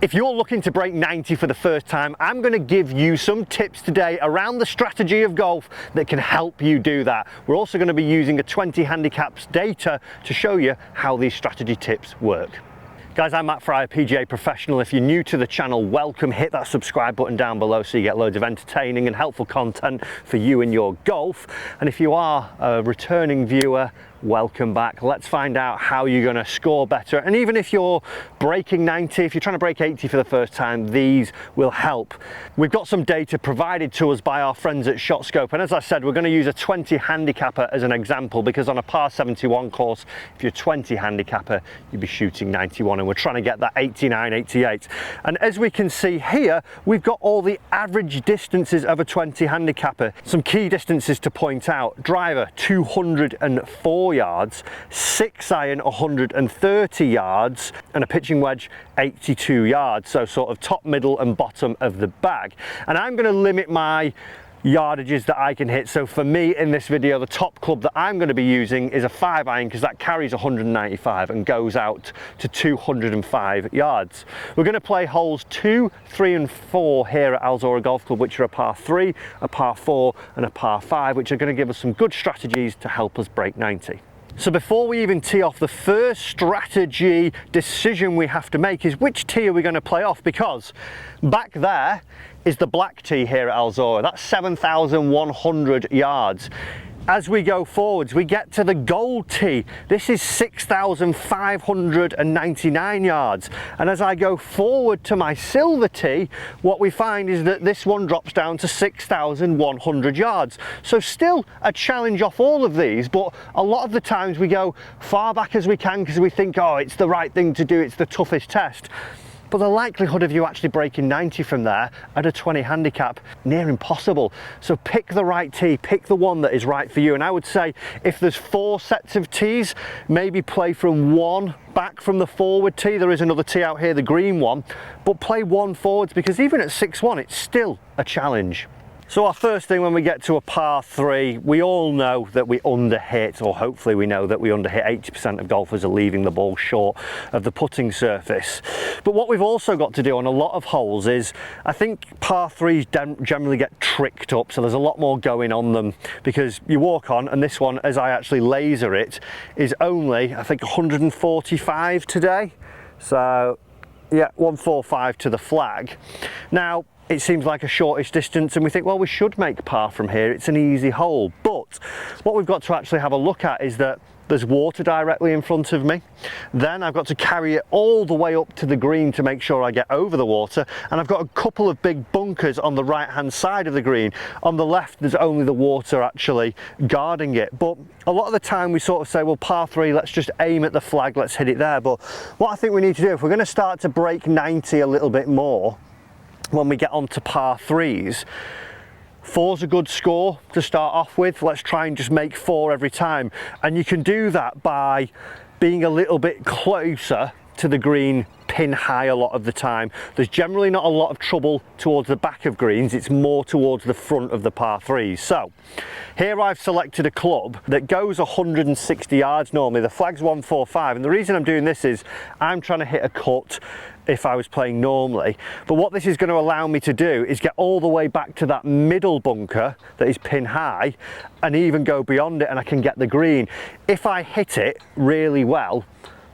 If you're looking to break 90 for the first time, I'm going to give you some tips today around the strategy of golf that can help you do that. We're also going to be using a 20 handicaps data to show you how these strategy tips work. Guys, I'm Matt Fryer, PGA professional. If you're new to the channel, welcome. Hit that subscribe button down below so you get loads of entertaining and helpful content for you and your golf. And if you are a returning viewer, welcome back. Let's find out how you're going to score better. And even if you're breaking 90, if you're trying to break 80 for the first time, these will help. We've got some data provided to us by our friends at ShotScope. And as I said, we're going to use a 20 handicapper as an example, because on a par 71 course, if you're 20 handicapper, you'd be shooting 91. And we're trying to get that 89, 88. And as we can see here, we've got all the average distances of a 20 handicapper. Some key distances to point out: driver 204 yards, 6 iron 130 yards, and a pitching wedge 82 yards. So sort of top, middle and bottom of the bag. And I'm going to limit my yardages that I can hit. So for me in this video, the top club that I'm going to be using is a 5 iron, because that carries 195 and goes out to 205 yards. We're going to play holes 2, 3 and 4 here at Alzora Golf Club, which are a par 3, a par 4 and a par 5, which are going to give us some good strategies to help us break 90. So before we even tee off, the first strategy decision we have to make is which tee are we going to play off, because back there is the black tee here at Alzora. That's 7,100 yards. As we go forwards, we get to the gold tee. This is 6,599 yards. And as I go forward to my silver tee, what we find is that this one drops down to 6,100 yards. So still a challenge off all of these, but a lot of the times we go far back as we can because we think, oh, it's the right thing to do, it's the toughest test. But the likelihood of you actually breaking 90 from there at a 20 handicap, near impossible. So pick the right tee, pick the one that is right for you. And I would say if there's 4 sets of tees, maybe play from one back from the forward tee. There is another tee out here, the green one, but play one forwards, because even at 6-1, it's still a challenge. So our first thing when we get to a par 3, we all know that we underhit, or hopefully we know that we underhit. 80% of golfers are leaving the ball short of the putting surface. But what we've also got to do on a lot of holes is, I think par 3s generally get tricked up, so there's a lot more going on them, because you walk on, and this one, as I actually laser it, is only, I think, 145 today. So yeah, 145 to the flag. Now, it seems like a shortish distance, and we think, well, we should make par from here, it's an easy hole. But what we've got to actually have a look at is that there's water directly in front of me. Then I've got to carry it all the way up to the green to make sure I get over the water. And I've got a couple of big bunkers on the right hand side of the green. On the left, there's only the water actually guarding it. But a lot of the time we sort of say, well, par 3, let's just aim at the flag, let's hit it there. But what I think we need to do, if we're going to start to break 90 a little bit more, when we get on to par 3s, 4's a good score to start off with. Let's try and just make 4 every time. And you can do that by being a little bit closer to the green, pin high a lot of the time. There's generally not a lot of trouble towards the back of greens, it's more towards the front of the par 3s. So here I've selected a club that goes 160 yards normally. The flag's 145, and the reason I'm doing this is I'm trying to hit a cut if I was playing normally. But what this is going to allow me to do is get all the way back to that middle bunker that is pin high, and even go beyond it, and I can get the green. If I hit it really well,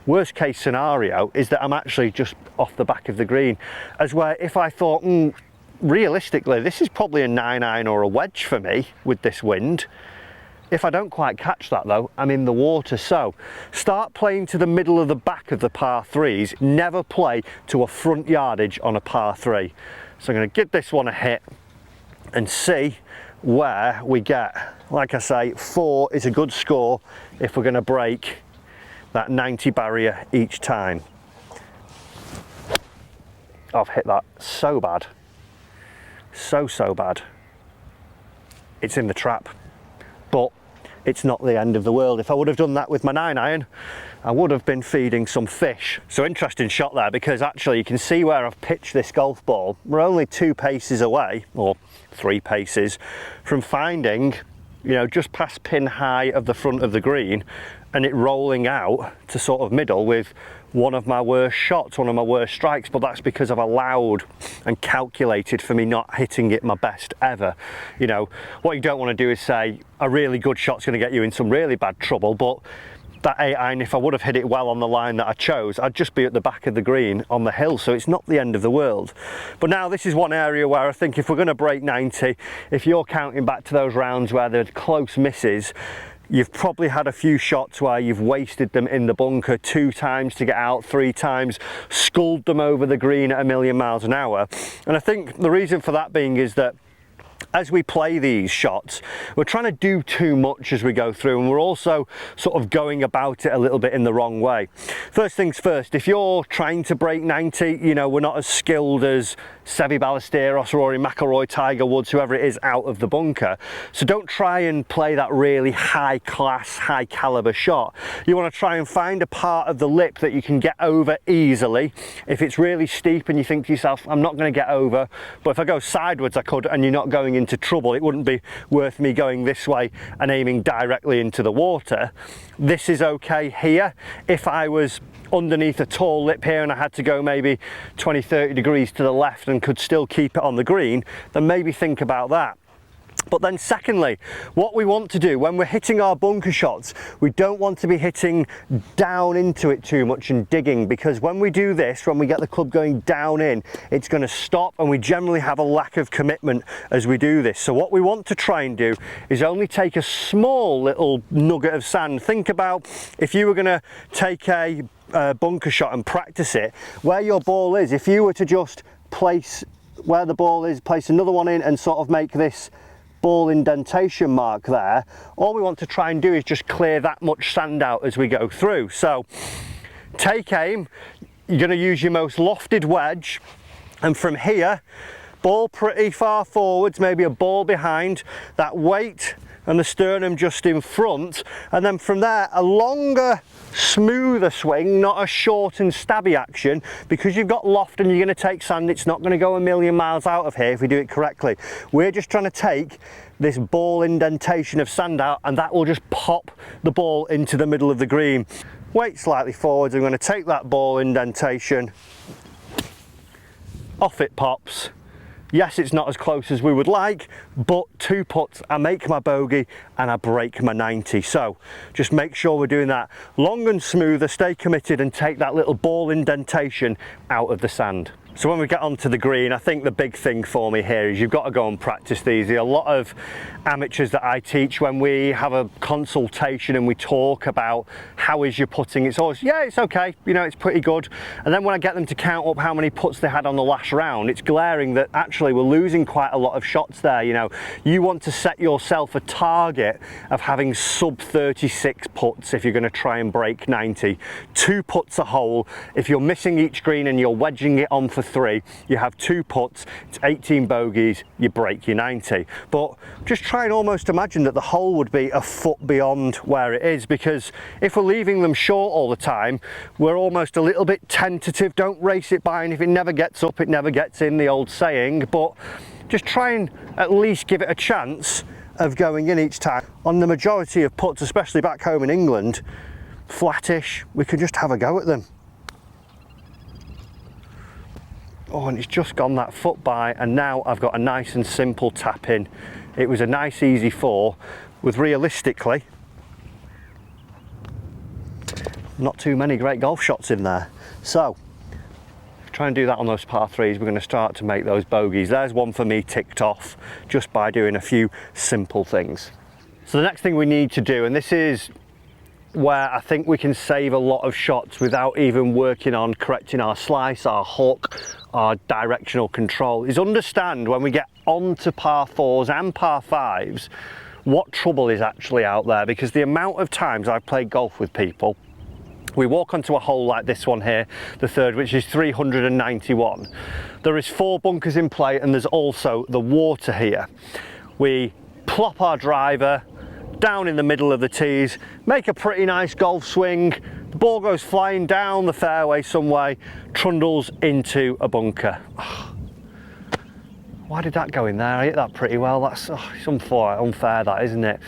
worst case scenario is that I'm actually just off the back of the green. As where if I thought, realistically, this is probably a 9 iron or a wedge for me with this wind. If I don't quite catch that though, I'm in the water. So start playing to the middle of the back of the par 3s. Never play to a front yardage on a par 3. So I'm going to give this one a hit and see where we get. Like I say, 4 is a good score if we're going to break that 90 barrier each time. I've hit that so bad. So bad. It's in the trap. But it's not the end of the world. If I would have done that with my 9 iron, I would have been feeding some fish. So interesting shot there, because actually you can see where I've pitched this golf ball. We're only 2 paces away, or 3 paces, from finding, you know, just past pin high of the front of the green, and it rolling out to sort of middle with one of my worst shots, one of my worst strikes, but that's because I've allowed and calculated for me not hitting it my best ever. You know, what you don't want to do is say a really good shot's going to get you in some really bad trouble, but that 8-iron, if I would have hit it well on the line that I chose, I'd just be at the back of the green on the hill, so it's not the end of the world. But now this is one area where I think if we're going to break 90, if you're counting back to those rounds where there's close misses, you've probably had a few shots where you've wasted them in the bunker 2 times to get out, 3 times, sculled them over the green at 1,000,000 miles an hour. And I think the reason for that being is that as we play these shots, we're trying to do too much as we go through, and we're also sort of going about it a little bit in the wrong way. First things first, if you're trying to break 90, you know, we're not as skilled as Seve Ballesteros, Rory McIlroy, Tiger Woods, whoever it is out of the bunker. So don't try and play that really high class, high caliber shot. You want to try and find a part of the lip that you can get over easily. If it's really steep and you think to yourself, I'm not going to get over, but if I go sideways I could, and you're not going into trouble, it wouldn't be worth me going this way and aiming directly into the water. This is okay here. If I was underneath a tall lip here and I had to go maybe 20-30 degrees to the left and could still keep it on the green, then maybe think about that. But then secondly, what we want to do when we're hitting our bunker shots, we don't want to be hitting down into it too much and digging, because when we do this, when we get the club going down in, it's going to stop, and we generally have a lack of commitment as we do this. So what we want to try and do is only take a small little nugget of sand. Think about if you were going to take a bunker shot and practice it, where your ball is, if you were to just place where the ball is, place another one in and sort of make this ball indentation mark there, all we want to try and do is just clear that much sand out as we go through. So take aim, you're going to use your most lofted wedge, and from here, ball pretty far forwards, maybe a ball behind, that weight and the sternum just in front, and then from there a longer, smoother swing, not a short and stabby action, because you've got loft and you're going to take sand. It's not going to go 1,000,000 miles out of here if we do it correctly. We're just trying to take this ball indentation of sand out, and that will just pop the ball into the middle of the green. Weight slightly forwards, I'm going to take that ball indentation, off it pops. Yes, it's not as close as we would like, but 2 putts, I make my bogey and I break my 90. So just make sure we're doing that long and smoother, stay committed, and take that little ball indentation out of the sand. So when we get onto the green, I think the big thing for me here is you've got to go and practice these. A lot of amateurs that I teach, when we have a consultation and we talk about how is your putting, it's always, yeah, it's okay, you know, it's pretty good. And then when I get them to count up how many putts they had on the last round, it's glaring that actually we're losing quite a lot of shots there. You know, you want to set yourself a target of having sub 36 putts if you're going to try and break 90. 2 putts a hole. If you're missing each green and you're wedging it on for 3, you have 2 putts, it's 18 bogeys, you break your 90. But just try and almost imagine that the hole would be a foot beyond where it is, because if we're leaving them short all the time, we're almost a little bit tentative. Don't race it by, and if it never gets up, it never gets in, the old saying. But just try and at least give it a chance of going in each time. On the majority of putts, especially back home in England, flattish, we could just have a go at them. Oh, and it's just gone that foot by, and now I've got a nice and simple tap in. It was a nice easy 4 with, realistically, not too many great golf shots in there. So try and do that on those par 3s. We're going to start to make those bogeys. There's one for me ticked off just by doing a few simple things. So the next thing we need to do, and this is where I think we can save a lot of shots without even working on correcting our slice, our hook, our directional control, is understand when we get onto par 4s and par 5s what trouble is actually out there. Because the amount of times I've played golf with people, we walk onto a hole like this one here, the 3rd, which is 391. There is 4 bunkers in play, and there's also the water here. We plop our driver down in the middle of the tees, make a pretty nice golf swing, the ball goes flying down the fairway some way, trundles into a bunker. Why did that go in there? I hit that pretty well. That's it's unfair, that, isn't it?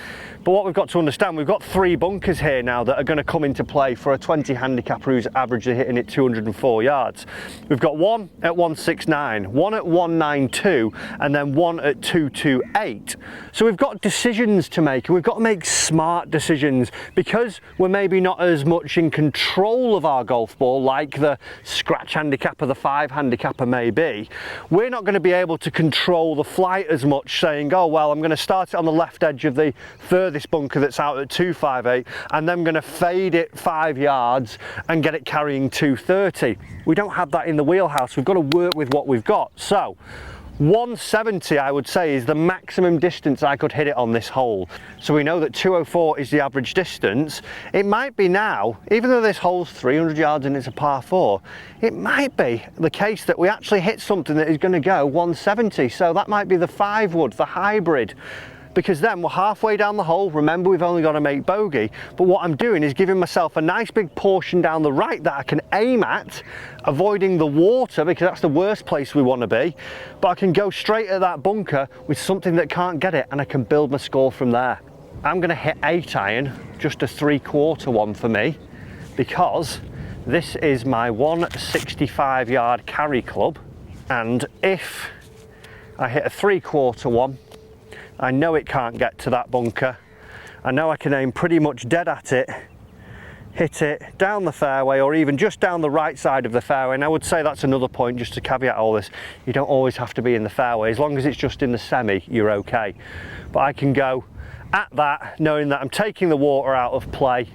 But what we've got to understand, we've got 3 bunkers here now that are going to come into play for a 20 handicapper who's averagely hitting it 204 yards. We've got one at 169, one at 192, and then one at 228. So we've got decisions to make, and we've got to make smart decisions, because we're maybe not as much in control of our golf ball like the scratch handicapper, the 5 handicapper may be. We're not going to be able to control the flight as much, saying, oh well, I'm going to start it on the left edge of the furthest bunker that's out at 258, and then I'm going to fade it 5 yards and get it carrying 230. We don't have that in the wheelhouse. We've got to work with what we've got. So 170, I would say, is the maximum distance I could hit it on this hole. So we know that 204 is the average distance. It might be now, even though this hole's 300 yards and it's a par 4, it might be the case that we actually hit something that is going to go 170. So that might be the 5 wood, the hybrid. Because then we're halfway down the hole. Remember, we've only got to make bogey, but what I'm doing is giving myself a nice big portion down the right that I can aim at, avoiding the water, because that's the worst place we want to be, but I can go straight at that bunker with something that can't get it, and I can build my score from there. I'm going to hit 8 iron, just a 3/4 one for me, because this is my 165 yard carry club, and if I hit a 3/4 one, I know it can't get to that bunker. I know I can aim pretty much dead at it, hit it down the fairway, or even just down the right side of the fairway. And I would say that's another point, just to caveat all this. You don't always have to be in the fairway. As long as it's just in the semi, you're okay. But I can go at that, knowing that I'm taking the water out of play,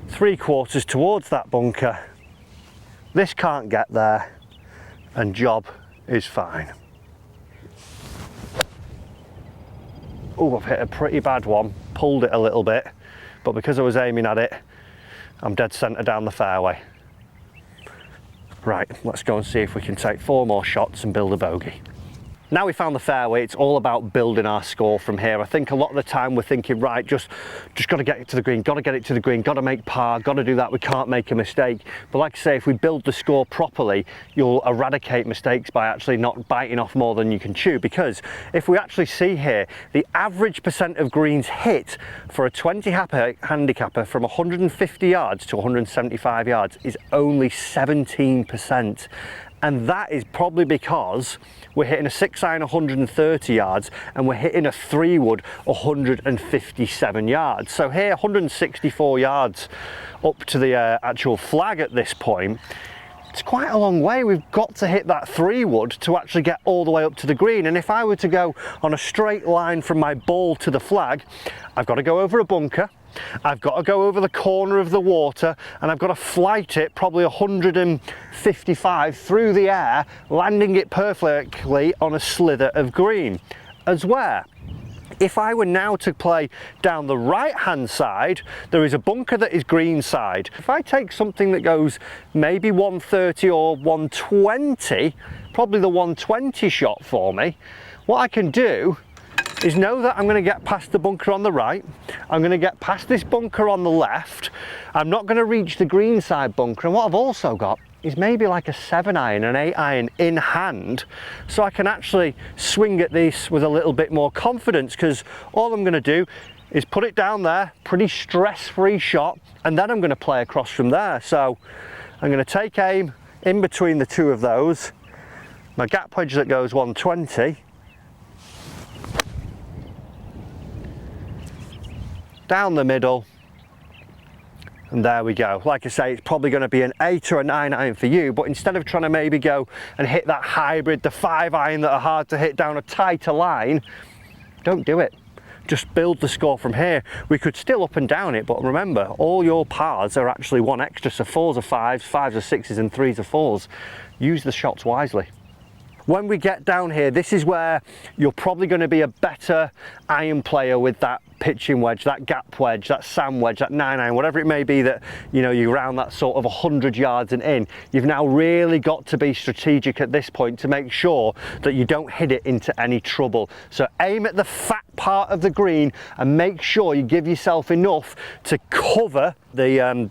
3/4 towards that bunker. This can't get there, and job is fine. Oh, I've hit a pretty bad one, pulled it a little bit, but because I was aiming at it, I'm dead centre down the fairway. Right, let's go and see if we can take 4 more shots and build a bogey. Now we found the fairway, it's all about building our score from here. I think a lot of the time we're thinking, right, just got to get it to the green, got to get it to the green, got to make par, got to do that, we can't make a mistake. But like I say, if we build the score properly, you'll eradicate mistakes by actually not biting off more than you can chew. Because if we actually see here, the average percent of greens hit for a 20 handicapper from 150 yards to 175 yards is only 17%. And that is probably because we're hitting a 6 iron 130 yards and we're hitting a 3 wood 157 yards. So here, 164 yards up to the actual flag at this point. It's quite a long way. We've got to hit that 3 wood to actually get all the way up to the green. And if I were to go on a straight line from my ball to the flag, I've got to go over a bunker, I've got to go over the corner of the water, and I've got to flight it probably 155 through the air, landing it perfectly on a slither of green. As where, if I were now to play down the right hand side, there is a bunker that is green side. If I take something that goes maybe 130 or 120, probably the 120 shot for me, what I can do is know that I'm going to get past the bunker on the right, I'm going to get past this bunker on the left, I'm not going to reach the green side bunker, and what I've also got is maybe like a 7 iron, an 8 iron in hand, so I can actually swing at this with a little bit more confidence, because all I'm going to do is put it down there, pretty stress-free shot, and then I'm going to play across from there. So I'm going to take aim in between the two of those, my gap wedge that goes 120, down the middle, and there we go. Like I say, it's probably going to be an 8 or a 9 iron for you, but instead of trying to maybe go and hit that hybrid, the 5 iron that are hard to hit down a tighter line, don't do it. Just build the score from here. We could still up and down it, but remember, all your pars are actually 1 extra, so 4s are 5s, 5s are 6s, and 3s are 4s. Use the shots wisely. When we get down here, this is where you're probably going to be a better iron player with that pitching wedge, that gap wedge, that sand wedge, that 9 iron, whatever it may be that, you know, you round that sort of 100 yards and in. You've now really got to be strategic at this point to make sure that you don't hit it into any trouble. So aim at the fat part of the green and make sure you give yourself enough to cover the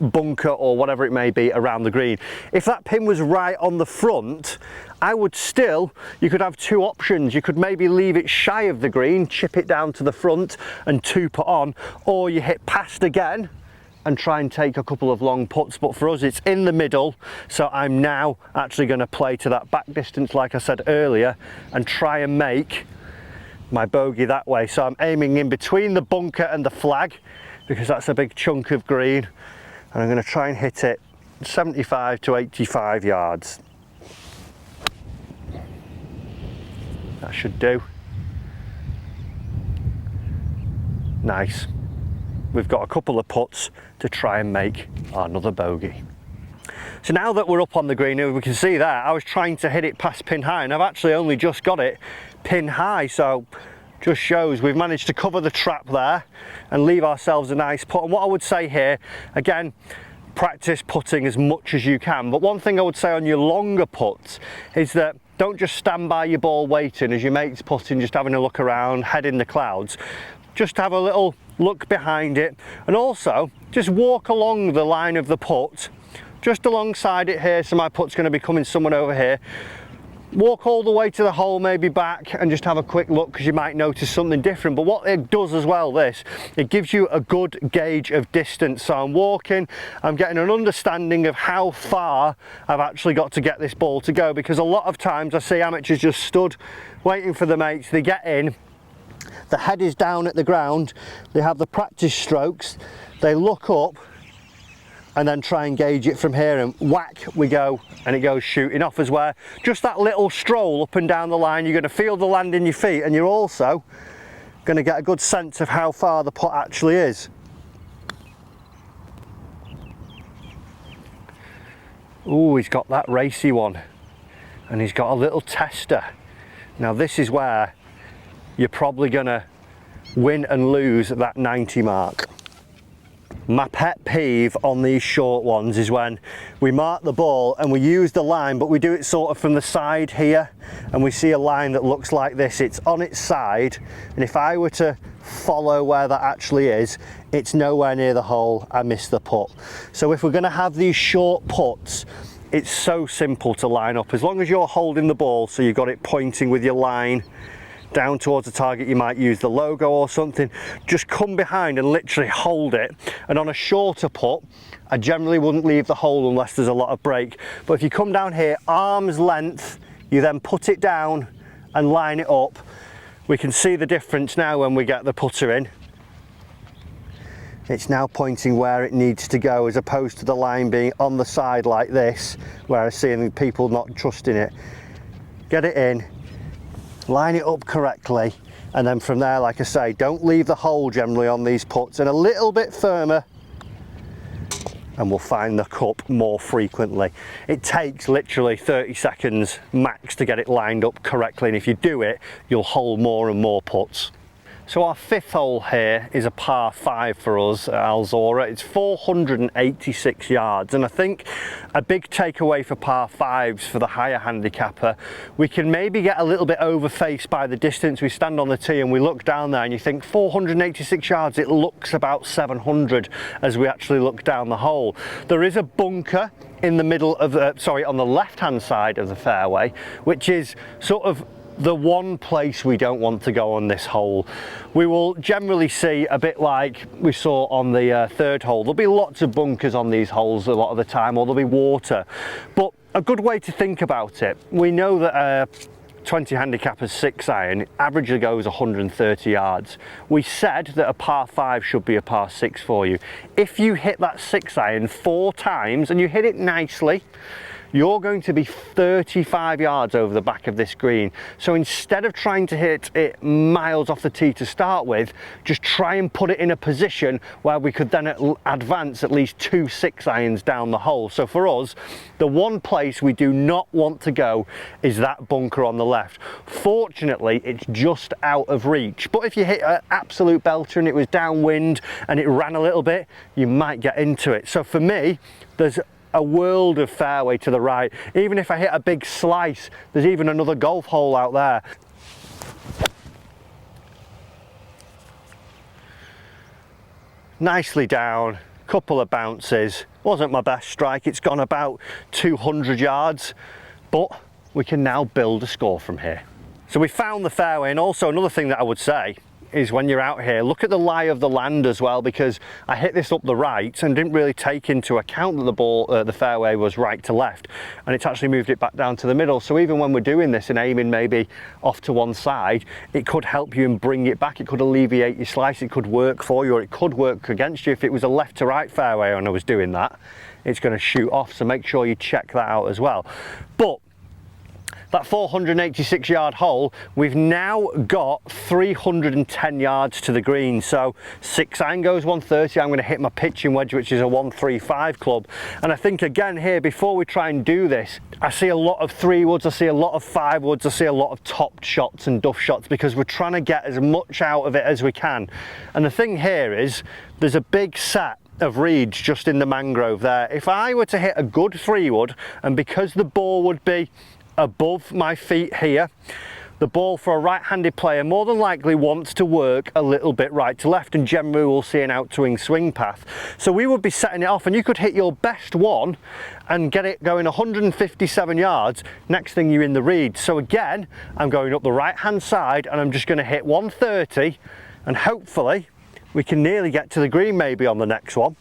bunker or whatever it may be around the green. If that pin was right on the front, I would still, you could have two options. You could maybe leave it shy of the green, chip it down to the front and two put on, or you hit past again and try and take a couple of long putts. But for us, it's in the middle, so I'm now actually going to play to that back distance like I said earlier and try and make my bogey that way. So I'm aiming in between the bunker and the flag because that's a big chunk of green, and I'm going to try and hit it 75 to 85 yards. That should do. Nice. We've got a couple of putts to try and make another bogey. So now that we're up on the green, we can see there, I was trying to hit it past pin high and I've actually only just got it pin high, so just shows we've managed to cover the trap there and leave ourselves a nice putt. And what I would say here, again, practice putting as much as you can, but one thing I would say on your longer putts is that don't just stand by your ball waiting as your mate's putting, just having a look around, head in the clouds. Just have a little look behind it, and also just walk along the line of the putt, just alongside it here. So my putt's going to be coming somewhere over here. Walk all the way to the hole, maybe back, and just have a quick look because you might notice something different. But what it does as well, it gives you a good gauge of distance. So I'm walking, I'm getting an understanding of how far I've actually got to get this ball to go, because a lot of times I see amateurs just stood waiting for the mates. They get in, the head is down at the ground, they have the practice strokes, they look up and then try and gauge it from here, and whack we go, and it goes shooting off. As where just that little stroll up and down the line, you're going to feel the land in your feet, and you're also going to get a good sense of how far the putt actually is. Ooh, he's got that racy one, and he's got a little tester. Now this is where you're probably going to win and lose at that 90 mark. My pet peeve on these short ones is when we mark the ball and we use the line, but we do it sort of from the side here, and we see a line that looks like this. It's on its side, and if I were to follow where that actually is, it's nowhere near the hole. I miss the putt. So if we're going to have these short putts, it's so simple to line up. As long as you're holding the ball so you've got it pointing with your line down towards the target, you might use the logo or something, just come behind and literally hold it. And on a shorter putt, I generally wouldn't leave the hole unless there's a lot of break. But if you come down here, arm's length, you then put it down and line it up. We can see the difference now when we get the putter in. It's now pointing where it needs to go, as opposed to the line being on the side like this, where I see people not trusting it. Get it in, line it up correctly, and then from there, like I say, don't leave the hole generally on these putts, and a little bit firmer and we'll find the cup more frequently. It takes literally 30 seconds max to get it lined up correctly, and if you do it, you'll hold more and more putts. So our fifth hole here is a par 5 for us at Al Zora. It's 486 yards, and I think a big takeaway for par 5s for the higher handicapper, we can maybe get a little bit overfaced by the distance. We stand on the tee and we look down there and you think 486 yards, it looks about 700 as we actually look down the hole. There is a bunker in the middle of on the left hand side of the fairway, which is sort of the one place we don't want to go on this hole. We will generally see a bit like we saw on the third hole. There'll be lots of bunkers on these holes a lot of the time, or there'll be water. But a good way to think about it, we know that 20 handicapper's 6 iron averagely goes 130 yards. We said that a par 5 should be a par 6 for you. If you hit that 6 iron 4 times and you hit it nicely, you're going to be 35 yards over the back of this green. So instead of trying to hit it miles off the tee to start with, just try and put it in a position where we could then advance at least 2 6 irons down the hole. So for us, the one place we do not want to go is that bunker on the left. Fortunately, it's just out of reach. But if you hit an absolute belter and it was downwind and it ran a little bit, you might get into it. So for me, there's a world of fairway to the right. Even if I hit a big slice, there's even another golf hole out there. Nicely down, couple of bounces. Wasn't my best strike, it's gone about 200 yards, but we can now build a score from here. So we found the fairway, and also another thing that I would say is when you're out here, look at the lie of the land as well, because I hit this up the right and didn't really take into account that the ball, the fairway was right to left, and it's actually moved it back down to the middle. So even when we're doing this and aiming maybe off to one side, it could help you and bring it back. It could alleviate your slice, it could work for you, or it could work against you. If it was a left to right fairway and I was doing that, it's going to shoot off, so make sure you check that out as well. But that 486 yard hole, we've now got 310 yards to the green. So 6 iron goes 130. I'm going to hit my pitching wedge, which is a 135 club. And I think again here, before we try and do this, I see a lot of 3 woods, I see a lot of 5 woods, I see a lot of topped shots and duff shots, because we're trying to get as much out of it as we can. And the thing here is, there's a big set of reeds just in the mangrove there. If I were to hit a good 3 wood, and because the ball would be above my feet here, the ball for a right-handed player more than likely wants to work a little bit right to left, and generally we'll see an out-to-wing swing path. So we would be setting it off, and you could hit your best one and get it going 157 yards. Next thing you're in the reeds. So again, I'm going up the right-hand side, and I'm just going to hit 130, and hopefully we can nearly get to the green maybe on the next one.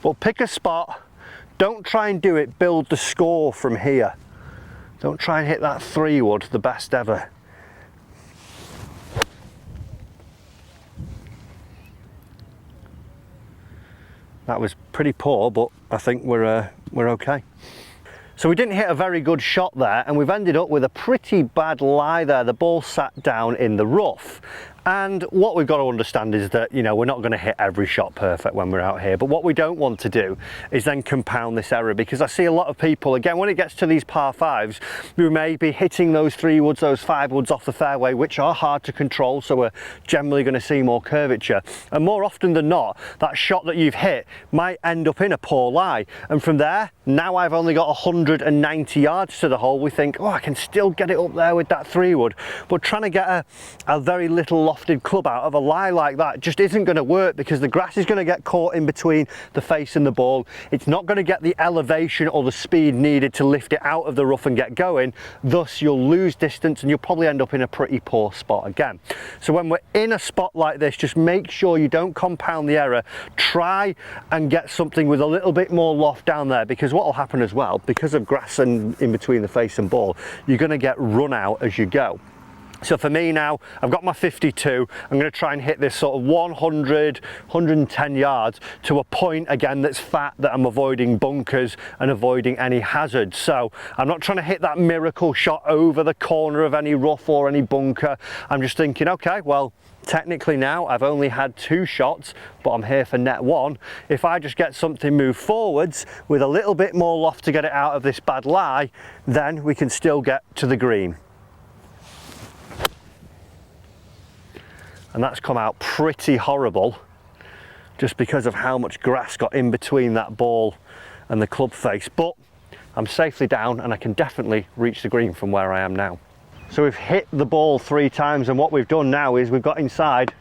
But pick a spot, don't try and do it, build the score from here. Don't try and hit that 3 wood, the best ever. That was pretty poor, but I think we're okay. So we didn't hit a very good shot there, and we've ended up with a pretty bad lie there. The ball sat down in the rough. And what we've got to understand is that, you know, we're not going to hit every shot perfect when we're out here, but what we don't want to do is then compound this error, because I see a lot of people, again, when it gets to these par 5s, who may be hitting those 3 woods, those 5 woods off the fairway, which are hard to control, so we're generally going to see more curvature. And more often than not, that shot that you've hit might end up in a poor lie. And from there, now I've only got 190 yards to the hole, we think, oh, I can still get it up there with that 3 wood. But trying to get a very little lofted club out of a lie like that just isn't going to work, because the grass is going to get caught in between the face and the ball. It's not going to get the elevation or the speed needed to lift it out of the rough and get going. Thus you'll lose distance, and you'll probably end up in a pretty poor spot again. So when we're in a spot like this, just make sure you don't compound the error. Try and get something with a little bit more loft down there, because what will happen as well, because of grass and in between the face and ball, you're going to get run out as you go. So for me now, I've got my 52, I'm going to try and hit this sort of 100, 110 yards to a point again that's fat, that I'm avoiding bunkers and avoiding any hazards. So I'm not trying to hit that miracle shot over the corner of any rough or any bunker. I'm just thinking, okay, well, technically now I've only had 2 shots, but I'm here for net 1. If I just get something move forwards with a little bit more loft to get it out of this bad lie, then we can still get to the green. And that's come out pretty horrible, just because of how much grass got in between that ball and the club face. But I'm safely down, and I can definitely reach the green from where I am now. So we've hit the ball 3 times, and what we've done now is we've got inside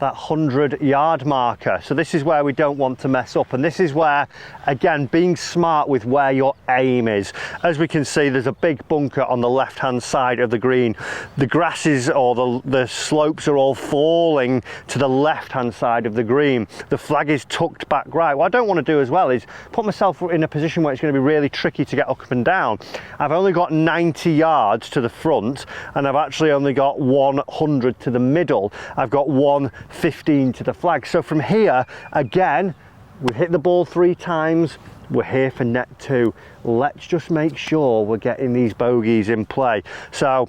that 100-yard marker. So this is where we don't want to mess up, and this is where, again, being smart with where your aim is. As we can see, there's a big bunker on the left hand side of the green. The grasses or the slopes are all falling to the left hand side of the green. The flag is tucked back right. What I don't want to do as well is put myself in a position where it's going to be really tricky to get up and down. I've only got 90 yards to the front, and I've actually only got 100 to the middle. I've got 115 to the flag. So from here, again, we've hit the ball 3 times. We're here for net 2. Let's just make sure we're getting these bogeys in play. So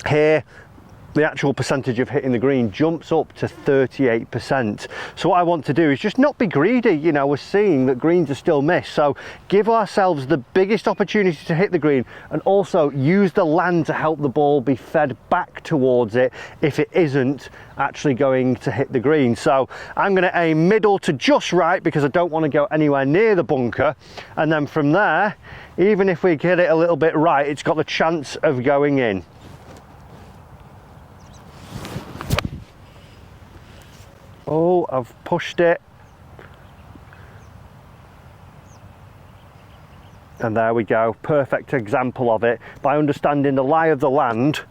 here, the actual percentage of hitting the green jumps up to 38%. So what I want to do is just not be greedy. You know, we're seeing that greens are still missed, so give ourselves the biggest opportunity to hit the green, and also use the land to help the ball be fed back towards it if it isn't actually going to hit the green. So I'm going to aim middle to just right, because I don't want to go anywhere near the bunker, and then from there, even if we get it a little bit right, it's got the chance of going in. Oh, I've pushed it. And there we go, perfect example of it. By understanding the lie of the land,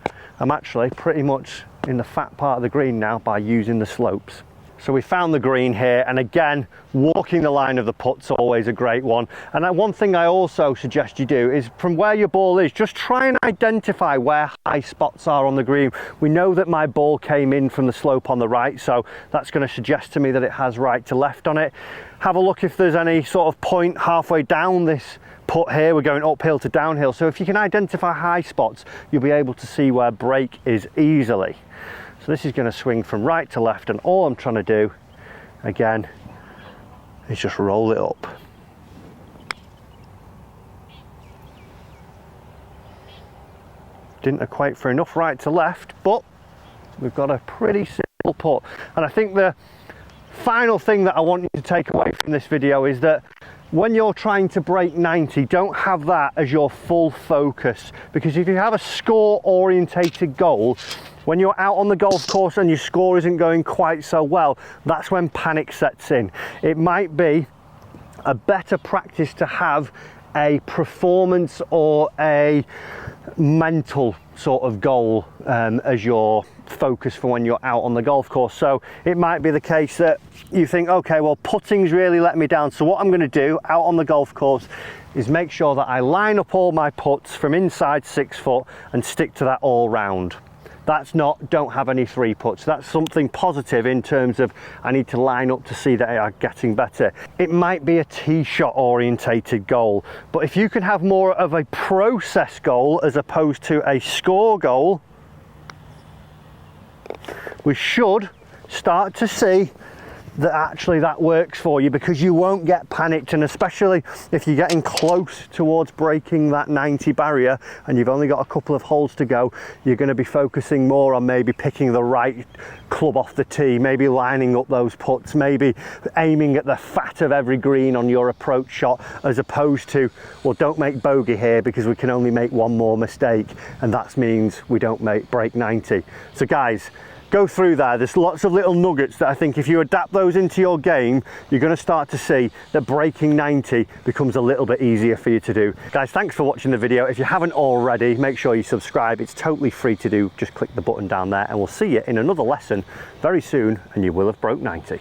I'm actually pretty much in the fat part of the green now by using the slopes. So we found the green here, and again, walking the line of the putt's always a great one. And one thing I also suggest you do is, from where your ball is, just try and identify where high spots are on the green. We know that my ball came in from the slope on the right, so that's going to suggest to me that it has right to left on it. Have a look if there's any sort of point halfway down this putt here. We're going uphill to downhill, so if you can identify high spots, you'll be able to see where break is easily. So this is going to swing from right to left, and all I'm trying to do again is just roll it up. Didn't equate for enough right to left, but we've got a pretty simple putt. And I think the final thing that I want you to take away from this video is that when you're trying to break 90, don't have that as your full focus, because if you have a score orientated goal, when you're out on the golf course and your score isn't going quite so well, that's when panic sets in. It might be a better practice to have a performance or a mental sort of goal as your focus for when you're out on the golf course. So it might be the case that you think, okay, well, putting's really let me down, so what I'm going to do out on the golf course is make sure that I line up all my putts from inside 6 foot and stick to that all round. That's not, don't have any 3 putts. That's something positive in terms of I need to line up to see that I are getting better. It might be a tee shot orientated goal, but if you can have more of a process goal as opposed to a score goal, we should start to see that actually that works for you, because you won't get panicked. And especially if you're getting close towards breaking that 90 barrier and you've only got a couple of holes to go, you're going to be focusing more on maybe picking the right club off the tee, maybe lining up those putts, maybe aiming at the fat of every green on your approach shot, as opposed to, well, don't make bogey here because we can only make one more mistake, and that means we don't break 90. So guys, go through there. There's lots of little nuggets that I think if you adapt those into your game, you're going to start to see that breaking 90 becomes a little bit easier for you to do. Guys, thanks for watching the video. If you haven't already, make sure you subscribe. It's totally free to do. Just click the button down there, and we'll see you in another lesson very soon, and you will have broke 90.